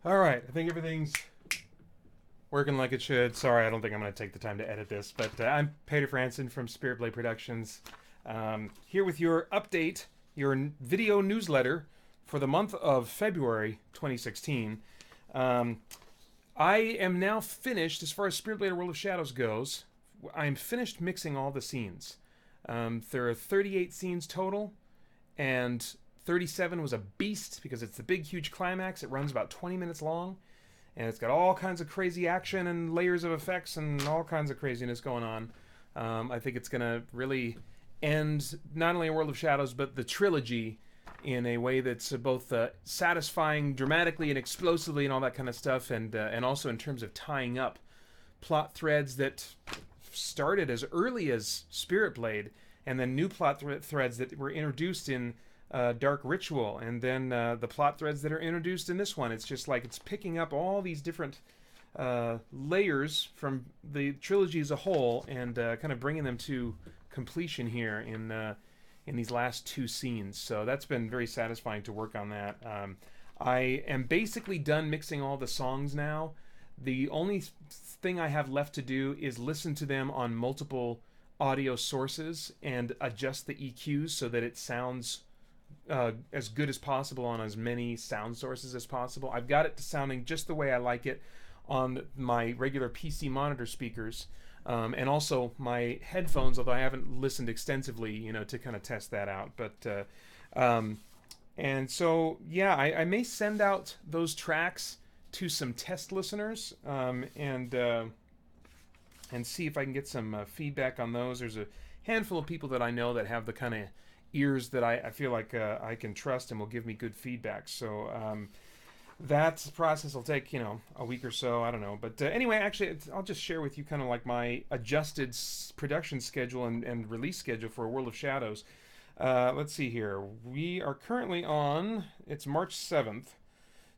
All right, I think everything's working like it should. Sorry, I don't think I'm going to take the time to edit this, but I'm Peter Franson from Spirit Blade Productions, here with your update, your video newsletter for the month of February 2016. Um, I am now finished as far as Spirit Blade: World of Shadows goes. I'm finished mixing all the scenes. There are 38 scenes total, and 37 was a beast because it's the big, huge climax. It runs about 20 minutes long, and it's got all kinds of crazy action and layers of effects and all kinds of craziness going on. I think it's going to really end not only World of Shadows, but the trilogy in a way that's both satisfying dramatically and explosively and all that kind of stuff, and also in terms of tying up plot threads that started as early as Spirit Blade, and then new plot threads that were introduced in Dark Ritual, and then the plot threads that are introduced in this one. It's just like it's picking up all these different layers from the trilogy as a whole, and kind of bringing them to completion here in these last two scenes. So that's been very satisfying to work on that. I am basically done mixing all the songs now. The only thing I have left to do is listen to them on multiple audio sources and adjust the EQs so that it sounds as good as possible on as many sound sources as possible. I've got it to sounding just the way I like it on my regular PC monitor speakers, and also my headphones, although I haven't listened extensively, to kind of test that out. But and so yeah, I may send out those tracks to some test listeners, and see if I can get some feedback on those. There's a handful of people that I know that have the kind of ears that I feel like I can trust and will give me good feedback. So that process will take a week or so. I don't know, but anyway, actually, I'll just share with you kind of like my adjusted production schedule and release schedule for World of Shadows. Let's see here. We are currently on. It's March 7th.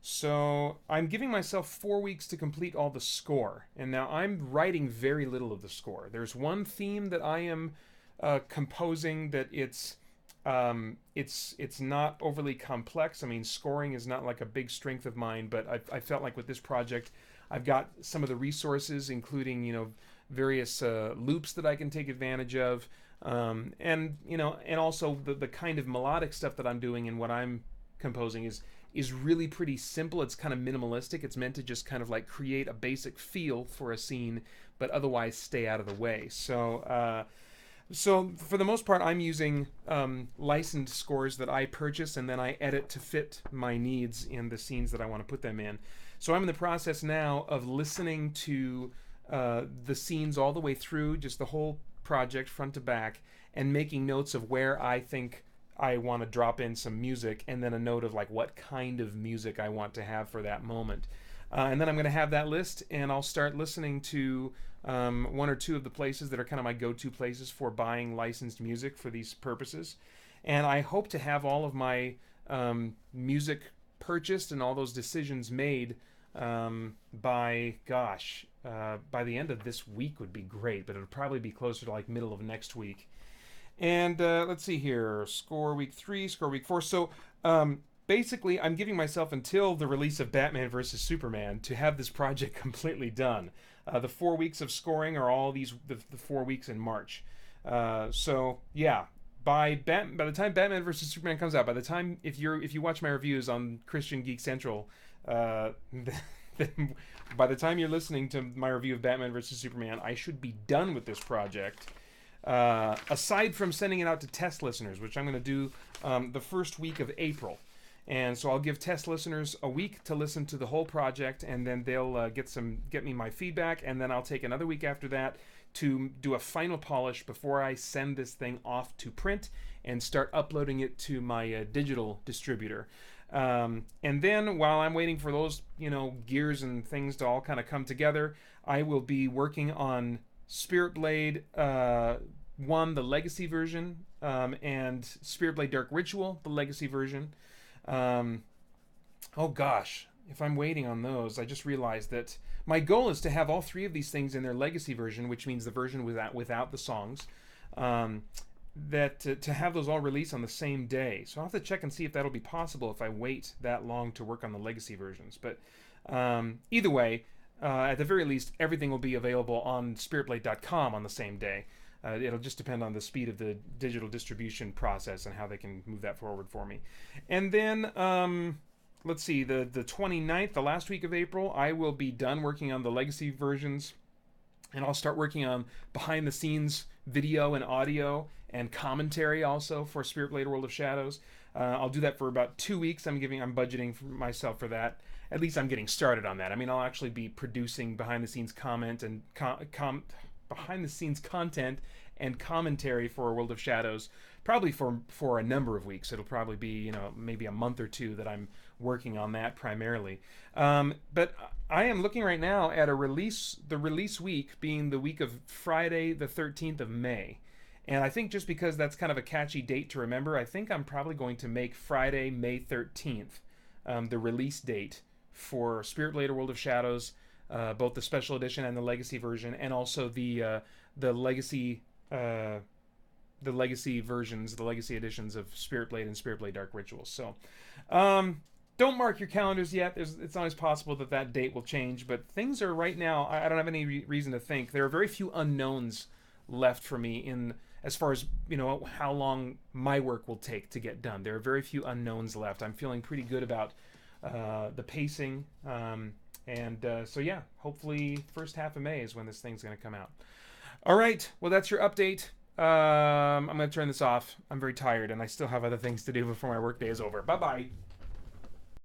So I'm giving myself 4 weeks to complete all the score, and now I'm writing very little of the score. There's one theme that I am composing that it's not overly complex. I mean, scoring is not like a big strength of mine, but I felt like with this project, I've got some of the resources, including various loops that I can take advantage of, and also the kind of melodic stuff that I'm doing and what I'm composing is really pretty simple. It's kind of minimalistic. It's meant to just kind of like create a basic feel for a scene, but otherwise stay out of the way. So for the most part, I'm using licensed scores that I purchase, and then I edit to fit my needs in the scenes that I want to put them in. So I'm in the process now of listening to the scenes all the way through, just the whole project front to back, and making notes of where I think I want to drop in some music, and then a note of like what kind of music I want to have for that moment. And then I'm going to have that list, and I'll start listening to one or two of the places that are kind of my go-to places for buying licensed music for these purposes. And I hope to have all of my music purchased and all those decisions made by the end of this week would be great, but it would probably be closer to like middle of next week. And let's see here, score week 3, score week 4. So basically, I'm giving myself until the release of Batman vs Superman to have this project completely done. The 4 weeks of scoring are all the 4 weeks in March. So yeah, by the time Batman vs Superman comes out, by the time if you watch my reviews on Christian Geek Central, then by the time you're listening to my review of Batman vs Superman, I should be done with this project. Aside from sending it out to test listeners, which I'm going to do the first week of April. And so I'll give test listeners a week to listen to the whole project, and then they'll get me my feedback, and then I'll take another week after that to do a final polish before I send this thing off to print and start uploading it to my digital distributor. And then while I'm waiting for those gears and things to all kind of come together, I will be working on Spirit Blade 1, the Legacy version, and Spirit Blade Dark Ritual, the Legacy version. Oh gosh, if I'm waiting on those, I just realized that my goal is to have all three of these things in their Legacy version, which means the version without the songs. that to have those all release on the same day. So I'll have to check and see if that'll be possible if I wait that long to work on the legacy versions. But either way, at the very least, everything will be available on spiritblade.com on the same day. It'll just depend on the speed of the digital distribution process and how they can move that forward for me. And then, let's see, the 29th, the last week of April, I will be done working on the legacy versions. And I'll start working on behind the scenes video and audio and commentary also for Spirit Blade World of Shadows. I'll do that for about 2 weeks. I'm budgeting for myself for that. At least I'm getting started on that. I mean, I'll actually be producing behind the scenes comment and behind the scenes content and commentary for World of Shadows, probably for a number of weeks. It'll probably be, maybe a month or two that I'm working on that primarily. But I am looking right now at the release week being the week of Friday the 13th of May. And I think just because that's kind of a catchy date to remember, I think I'm probably going to make Friday, May 13th, the release date for Spirit Blade World of Shadows, both the special edition and the legacy version, and also the legacy versions, the legacy editions of Spirit Blade and Spirit Blade Dark Rituals. So don't mark your calendars yet. It's always possible that date will change, but things are right now, I don't have any reason to think. There are very few unknowns left for me as far as how long my work will take to get done. There are very few unknowns left. I'm feeling pretty good about the pacing, so yeah, hopefully first half of May is when this thing's going to come out. All right, well, that's your update. I'm going to turn this off. I'm very tired, and I still have other things to do before my workday is over. Bye-bye.